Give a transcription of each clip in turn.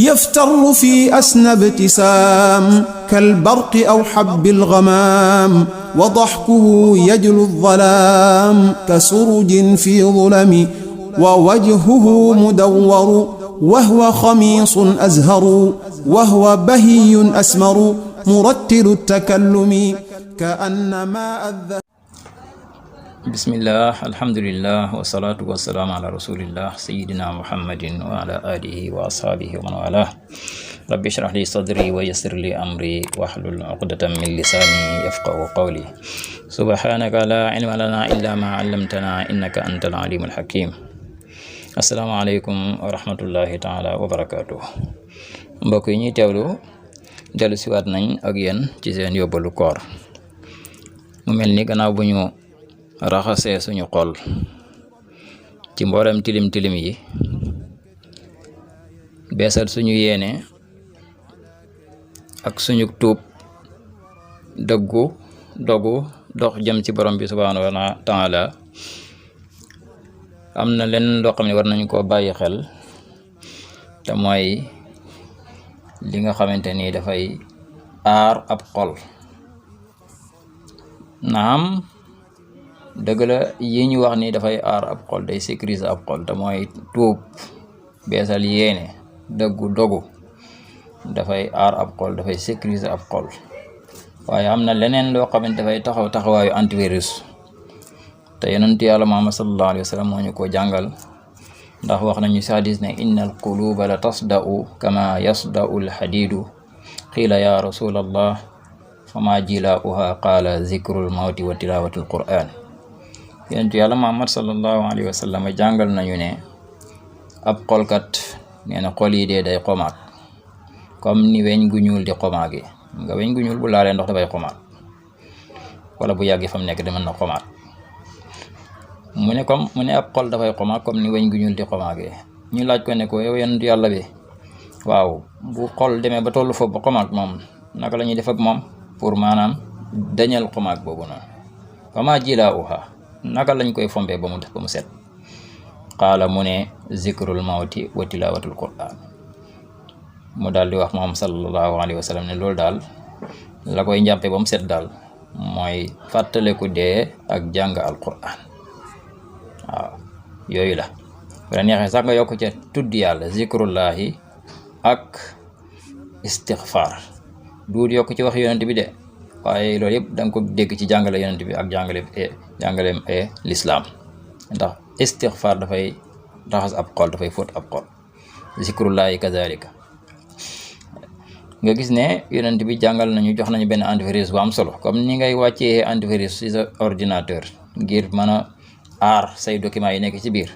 يفتر في أسنى ابتسام كالبرق أو حب الغمام وضحكه يجلو الظلام كسرج في ظلم ووجهه مدور وهو خميص أزهر وهو بهي أسمر مرتل التكلم كأنما بسم الله الحمد لله والصلاة والسلام على رسول الله سيدنا محمد وعلى آله وأصحابه ومن والاه رب اشرح لي صدري ويسر لي أمري واحلل عقدة من لساني يفقه قولي سبحانك لا علم لنا إلا ما علمتنا إنك أنت العليم الحكيم السلام عليكم ورحمة الله تعالى وبركاته mbokk yi ñuy teewlu dellu siwaat nañ ak yéen ci seen yóbbalu koor mu mel ni gannaaw bu ñu raxasee suñu xol ci mboolem tilim tilim yi beesal suñu yéene ak suñu tuub dëggu dogu dox jëm ci borom bi subhanahu wa taala am na leen loo xam ne war nañ koo bàyyi xel te mooy li nga xamante ni dafay aar ab xol naam dëgg la yi ñu wax ni dafay aar ab xol day sécuriser ab xol te mooy tuub beesal yéene dëggu dogu dafay aar ab xol dafay sécuriser ab xol waaye am na leneen loo xamante dafay taxawaayu antivirus te yonent yàlla Muhammad sallallahu alayhi wa sallam moo ñu ko jàngal ndax wax nañu ci hadis ne innal quluba la tasda'u kama yasda'u alhadidu qiila ya rasulallah fama jilaa'uha qaala zikrul mawti wa tilawatul qur'an yonent yàlla Muhammad sallallahu alayhi wa sallam jàngal nañu ne ab xolkat nee na xol yi dee day xomaat comme ni weñ gu ñuul di xomaage nga weñ gu ñuul bu laalee ndox dafay xomaat wala bu yàggee fa mu nekk di mën na xomaat mu ne ab xol dafay xomaat comme ni weñ gu ñuul di xomaage ñu laaj ko ne ko yow yonent yàlla bi waaw bu xol demee ba tollu foofu ba xomaat moom naka la ñuy def ak moom pour maanaam dañal xomaat boobu noonu fama jilaa'uha naka lañ koy fombee ba mu def ba mu set qaala mu ne zikrul mawti wa tilawatul qur'an mu daal di wax moom sallallahu alayhi wa sallam ne loolu daal la koy njàmpe ba mu set daal mooy fàttaleku dee ak jàng al qur'an waaw yooyu la bu la neexee sax nga yokk ca tudd yàlla zikrullahi ak istighfar duut yokk ci wax yonent bi de waaye loolu yëpp da nga ko dégg ci jàngale yonent bi ak jàngaleem lislaam ndax istighfar dafay raxas ab xol dafay fóot ab xol zikrullahi kazalika nga gis ne yonent bi jàngal nañu jox nañu benn antivirus bu am solo comme ni ngay wàccee antivirus ci sa ordinateur ngir mën a aar say documents yi nekk ci biir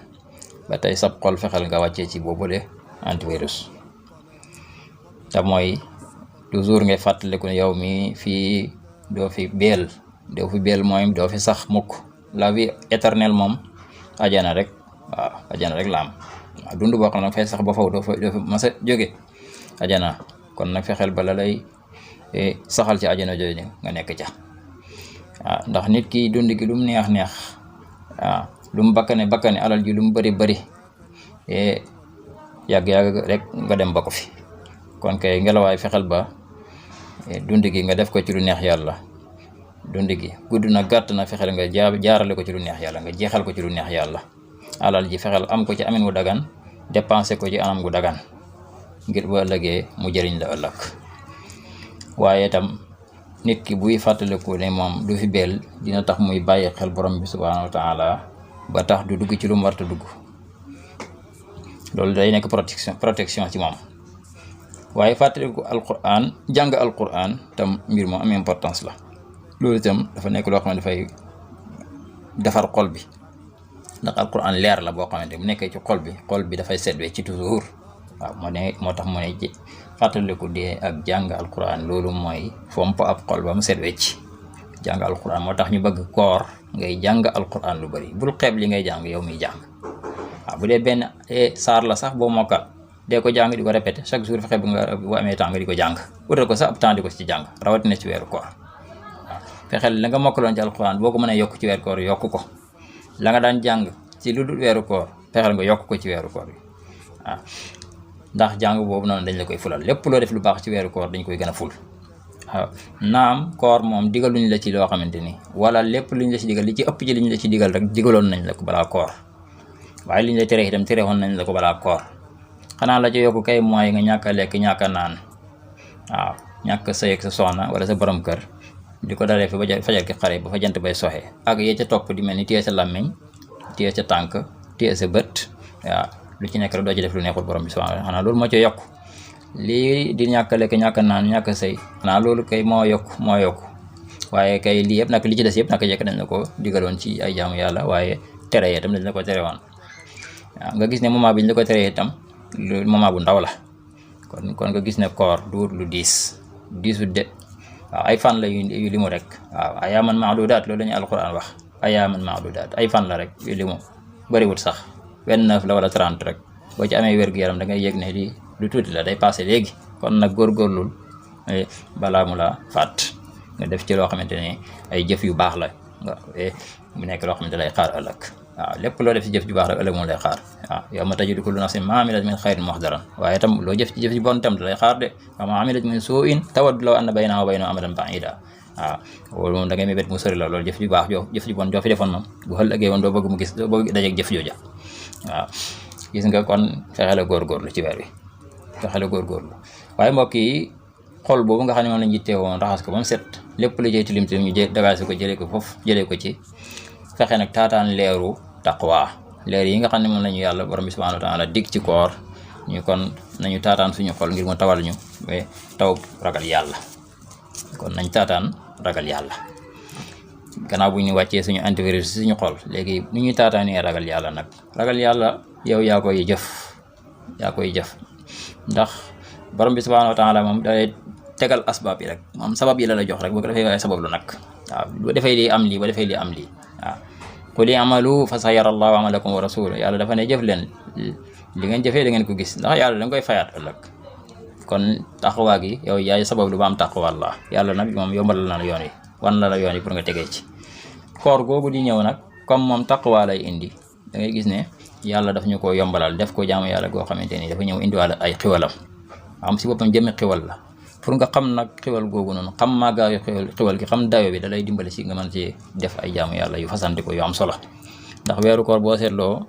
ba tey sab xol fexeel nga wàccee ci boobule antivirus te mooy toujours ngay fàttaliku ne yow mi fii doo fi beel mooy doo fi sax mukk la vie éternelle moom ajana rek waaw ajana rek la am waaw dund boo xam ne fay sax ba faw doo fa mas a jóge ajana kon nag fexeel ba la lay saxal ci ajana jooju nga nekk ca waaw ndax nit ki dund gi lu mu neex waaw lu mu bakkane alal ji lu mu bari yàgg rek nga dem ba ko fi kon kay ngelawaay fexeel ba dund gi nga def ko ci lu neex yàlla dund gi gudd na gàtt na fexeel nga jaarale ko ci lu neex yàlla nga jeexal ko ci lu neex yàlla alal ji fexeel am ko ci amin wu dagan dépensé ko ci anam gu dagan ngir ba ëllëgee mu jëriñ la ëllëg waaye itam nit ki buy fàttaliku ne moom du fi beel dina tax muy bàyyi xel borom bi subhanahu wa taala ba tax du dugg ci lu mu warta dugg loolu day nekk protection ci moom waaye fàttaliku alquran jàng alquran tam mbir moom am importance la loolu itam dafa nekk loo xam ne dafay defar xol bi ndax alquran leer la boo xamante bu nekkee ci xol bi dafay seetwee ci toujours waaw moo tax mu ne ci fàttaliku dee ak jàng alquran loolu mooy fomp ab xol ba mu seet wecc jàng alquran moo tax ñu bëgg koor ngay jàng alquran lu bari bul xeeb li ngay jàng yow miy jàng waaw bu dee benn saar la sax boo mokkal dee ko jàng di ko répété chaque jour fexe bi nga bu amee temps nga di ko jàng wutal ko sax ab temps di ko ci jàng rawatina ci weeru koor waaw fexeel la nga mokkaloon ci alquran boo ko mënee yokk ci weeru koor yokk ko la nga daan jàng ci lu dul weeru koor fexeel nga yokk ko ci weeru koor bi waaw ndax jàng boobu noonu dañ la koy fulal lépp loo def lu baax ci weeru koor dañ koy gën a ful waaw naam koor moom digaluñ la ci loo xamante ni wala lépp luñ la ci digal li ci ëpp ci liñ la ci digal rek digaloon nañ la ko balaa koor waaye liñ la tere itam terewoon nañ la ko balaa koor xanaa la ci yokku kay mooy nga ñàkk a lekk ñàkk a naan waaw ñàkk a sëy ak sa soxna wala sa borom kër di ko dalee fi ba fajar ki xare ba fa jant bay soxee ak yee ca topp di mel ni téye sa làmmiñ téye sa tànk téye sa bët waaw lu ci nekk rek doo ci def lu neexul borom bi subhanahu xanaa loolu moo ci yokk lii di ñàkk a lekk ñàkk a naan ñàkk a sëy xanaa loolu kay moo yokk waaye kay lii yëpp nag li ci des yëpp naka jekk dañ la ko digaloon ci ay jaamu yàlla waaye tere yee itam dañ la ko tere woon waaw nga gis ne moment bi ñu la ko teree itam lu moment bu ndaw la kon nga gis ne koor du lu diisu de waaw ay fan la yu limu rek waaw ayaaman maadudaat loolu la ñu alquran wax ayaaman maadudaat ay fan la rek yu limu bëriwut sax 29 la wala 30 rek boo ci amee wér-gu-yaram da ngay yëg ne lii lu tuuti la day passé léegi kon nag góorgóorlul balaa mu la faat nga def ci loo xamante ne ay jëf yu baax la nga mu nekk loo xamante lay xaar ëllëg waaw lépp loo def ci jëf ju baax rek ëllëg moom lay xaar waaw yow ma tajidu kullu nafsin maa amilat min xayrin muhdaran waaye tam loo jëf ci jëf ju bon tam da lay xaar de wa maa amilat min suu'in tawaddu law anna baynahu wa baynahu amadan ba'ida waaw loolu moom da ngay mébét mu sori la loolu jëf ju baax jëf ju bon joo fi defoon moom bu ëllëgee woon doo bëgg mu gis doo bëgg dajeeg jëf jooja waaw gis nga kon fexe la góorgóorlu ci weer wi fexe la góorgóorlu waaye mbokk yi xol boobu nga xam ne moom lañ jittee woon raxas ko ba mu set lépp lu jëy tilim tilim ñu dagaase ko jëlee ko foofu jëlee ko ci fexe nag taataan leeru taqwa leer yi nga xam ne moom la ñu yàlla borom bi subhanahu wa taala dig ci koor ñu kon nañu taataan suñu xol ngir mu tawal ñu taw ragal yàlla kon nañ taataan ragal yàlla gannaaw bu ñu wàccee suñu antivirus suñu xol léegi nu ñuy taataanee ragal yàlla nag ragal yàlla yow yaa koy jëf ndax borom bi subhanahu wa taala moom day tegal asbaab yi rek moom sabab yi la jox rek boo ko defee waaye sabab lu nag waaw bu defee lii am lii ba defee lii am lii waaw qul i'malu fa sayara allahu amalakum wa rasuluhu yàlla dafa ne jëf leen li ngeen jëfee da ngeen ko gis ndax yàlla da nga koy fayaat ëllëg kon taqwa gi yow yaay sabab lu ba am taqwa Allah yàlla nag moom yombalal na la yoon yi wan la yoon yi pour nga tegee ci koor googu di ñëw nag comme moom taqwa lay indi da ngay gis ne yàlla daf ñu ko yombalal def ko jaamu yàlla goo xamante ni dafa ñëw indiwaale ay xiwalam am si boppam jëmmi xiwal la pour nga xam nag xiwal googu noonu xam màggaayu xiwal gi xam dayo bi da lay dimbali si nga mën ci def ay jaamu yàlla yu fasante ko yu am solo ndax weeru koor boo seetloo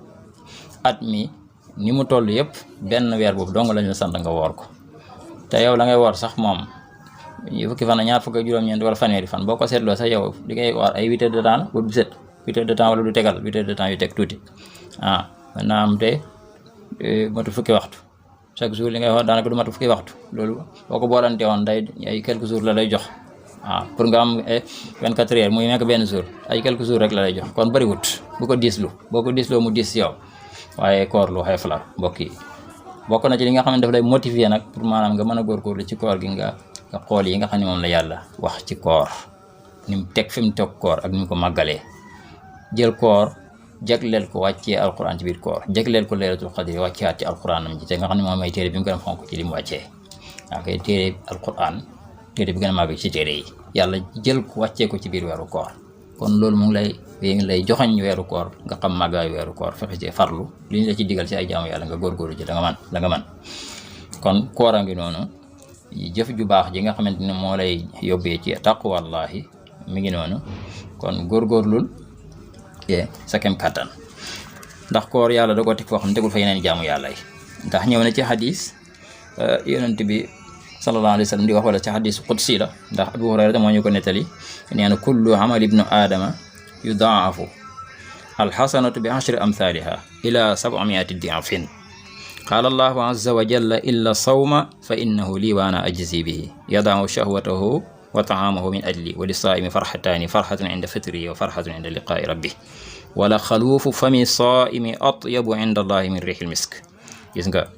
at mi ni mu toll yëpp benn weer boobu dong lañu sant nga woor ko te yow la ngay woor sax moom fukki fan ñaar fukk ak juróom-ñeent wala fanweeri fan boo ko seetloo sax yow di ngay woor ay 8 heures de temps bu set 8 heures de temps wala du tegal 8 heures de temps yu teg tuuti maintenant am te matu fukki waxtu chaque jour li ngay wax daanaka du matu fukki waxtu loolu boo ko boolante woon day ay quelques jours la lay jox pour nga am 24 heures muy nekk benn jour ay quelques jours rek la lay jox kon bëriwut bu ko diislu boo ko diisloo mu diis yow waaye koor lu xeef la mbokk yi bokk na ci li nga xam ne daf lay motiver nag pour maanaam nga mën a góorgóorlu ci koor gi nga xool yi nga xam ne moom la yàlla wax ci koor ni mu teg fi mu teg koor ak ni mu ko màggalee jël koor jagleel ko wàccee alquran ci biir koor jagleel ko leeratul xadri wàcceewaat ci alquranam ji te nga xam ne moom may téere bi mu gën a fonk ci li mu wàccee waa kay téere alquran téere bi gën a màgg ci téere yi yàlla jël ko wàccee ko ci biir weeru koor kon loolu mu ngi lay joxañ weeru koor nga xam màggaayu weeru koor fexe ci farlu li ñu la ci digal ci ay jaamu yàlla nga góorgóorlu ci la nga man kon koor a ngi noonu jëf ju baax ji nga xamante ne moo lay yóbbee ci taqwallahi mi ngi noonu kon góorgóorlul sa kem kàttan ndax koor yàlla da ko teg foo xam ne tegul fa yeneen jaamu yàlla yi ndax ñëw na ci xadis yonent bi sallallahu alayhi wa sallam di wax wala ci xadis qudsi la ndax Abu Hurayra moo ñu ko nettali nee na kullu amali ibnu aadama yudaafu alxasanatu bi ashri amthaliha ila 700 diafin qaala allahu azza wa jalla illa sawma fa innahu lii wa ana ajzi bihi yadaamu shahwatahu wa taamahu min ajli wa lisaa'imi farxataani farxatun inda fitri wa farxatun inda liqaa'i rabbi wala xaluufu fami saa'imi atyabu inda allahi min rixil misk gis nga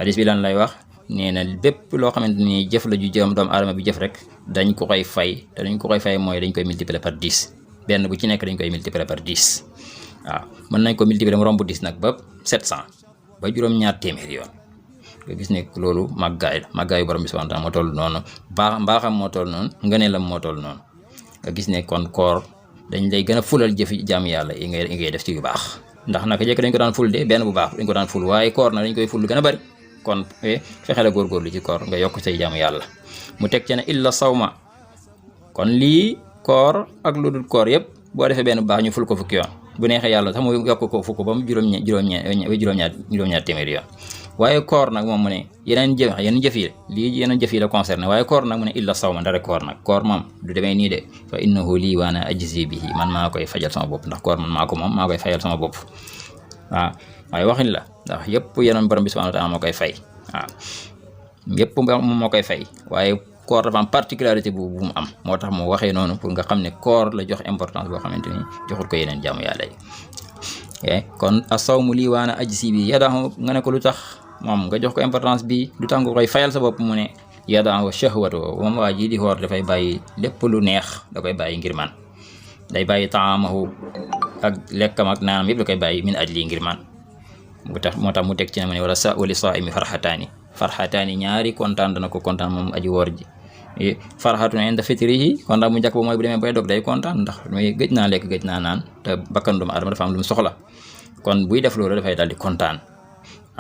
hadis bi lan lay wax nee na bépp loo xamante ni jëf la ju jëm doomu aadama bi jëf rek dañ ko koy fay te dañ ko koy fay mooy dañ koy multiplier par 10 benn bu ci nekk dañ koy multiplier par 10 waaw mën nañ ko multiplier mu romb 10 nag ba 700 ba juróom-ñaar téeméer yoon nga gis ne loolu màggaayu borom bi subhanahu wa ta'ala moo toll noonu mbaaxam moo toll noonu ngëneelam moo toll noonu nga gis ne kon koor dañ lay gën a fulal jëfi jaamu yàlla yi ngay def ci yu baax ndax naka jekk dañ ko daan ful de benn bu baax dañ ko daan ful waaye koor na dañ koy ful lu gën a bari kon fexe la góorgóorlu ci koor nga yokk say jaamu yàlla. mu teg ci ne illa sawma, kon lii koor ak lu dul koor yëpp boo defee benn baax ñu ful ko fukki yoon, bu neexee yàlla sax mu yokk ko fukk ba mu juróom-ñaar téeméeri yoon. waaye koor nag moom mu ne yeneen jëf yi la concerné, waaye koor nag mu ne illa sawma ndare koor nag. koor moom du demee nii de, fa innahu lii wa ana ajzi bihi, man maa koy fajal sama bopp, ndax koor man maa ko moom, maa koy fayal sama bopp. waaw waaye waxin la, ndax yëpp yeneen borom bi subhanahu wa ta'ala moo koy fay. waaw yëpp moom moo koy fay, waaye koor dafa am particularité bu mu am, moo tax mu waxee noonu pour nga xam ne koor la jox importance boo xamante ni joxul ko yeneen jaamu yàlla yi. kon as-sawmu lii wa ana ajzi bihi yadahu, nga ne ko lu tax moom nga jox ko importance bi, lu tax nga koy fayal sa bopp, mu ne yadahu shahwatu, moom waa ji di xoor dafay bàyyi lépp lu neex, da koy bàyyi ngir man. day bàyyi taamahu ak lekkam ak naanam yëpp da koy bàyyi min ajli ngir man. moo tax mu teg ci ne mu ne wala wali saa'imi farxataani ñaari kontaan dana ko kontaan moom aji woor ji. farxatun inda fitrihi, kontaan bu njëkk ba mooy bu demee bay dog day kontaan, ndax muy gëj naa lekk gëj naa naan, te bakkan doomu aadama dafa am lu mu soxla, kon buy def loolu dafay daal di kontaan.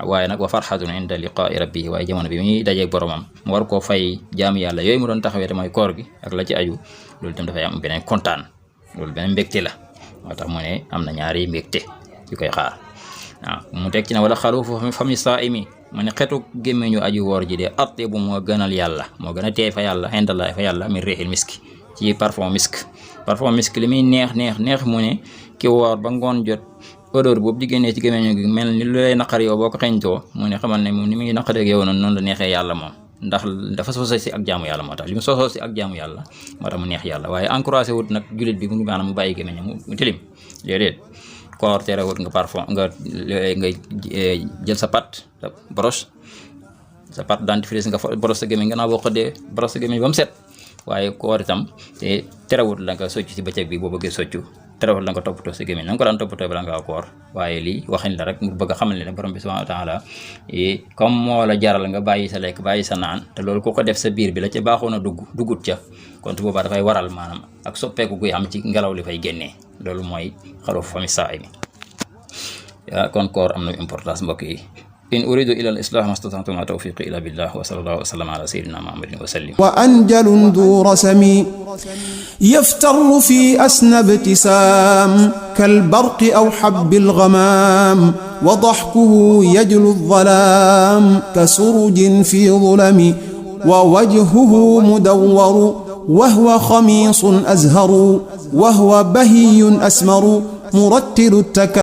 waaye nag wa farxatun inda liqaa'i rabbihi, waaye jamono bi muy dajeeg boromam mu war koo fay jaamu yàlla yooyu mu doon taxawee te mooy koor gi ak la ci aju, loolu itam dafay am beneen kontaan, loolu beneen mbégte la. moo tax mu ne am na ñaari mbégte yu koy xaar. waaw mu teg ci ne wala xaluufu fami saa'imi, mu ne xetu gémmiñu aji woor ji de atyibu moo gënal yàlla, moo gën a teey fa yàlla, indallahi fa yàlla, min riihil miski, ci parfum misk li muy neex mu ne ki woor ba ngoon jot odeur boobu di génnee ci gémmiñu gi mel ni lu lay naqar yow boo ko xeñtoo, mu ne xamal ne moom ni muy naqaree ak yow noonu la neexee yàlla moom, ndax dafa sosoo si ak jaamu yàlla, moo tax li mu sosoo si ak jaamu yàlla moo tax mu neex yàlla. waaye encouragé wut nag jullit bi mu maanaam mu bàyyi gémmiñu mu tilim, déedéet. koor tere wut nga parfum nga jël sa pat sa pat dentifrice nga boros sa gémmiñ gannaaw boo xëddee boros sa gémmiñ ba mu set. waaye koor itam te terewut la nga soccu ci bëccëg bi boo bëggee soccu, terewut la nga toppatoo sa gémmiñ na nga ko daan toppatoo bala ngaa koor. waaye lii waxin la rek mu bëgg a xamal ne borom bi subhanahu wa ta'ala comme moo la jaral nga bàyyi sa lekk bàyyi sa naan, te loolu ku ko def sa biir bi la ca baaxoon a duggut ca, kon boobaa dafay waral maanaam ak soppeeku guy am ci ngelaw li fay génnee. loolu mooy xarufu fami saa'imi. kon koor am na importance mbokk yi. in uridu ila al islah mastata'tu ma tawfiqi illa billah wa sallallahu wa sallam ala sayyidina muhammadin wa sallim. wa anjalun du rasami yaftaru fi asna ibtisam kalbarqi aw habbil ghamam wa dahkuhu yajlu adh-dhalam kasurujin fi dhulami wa wajhuhu mudawwaru وهو خميص أزهر وهو بهي أسمر مرتل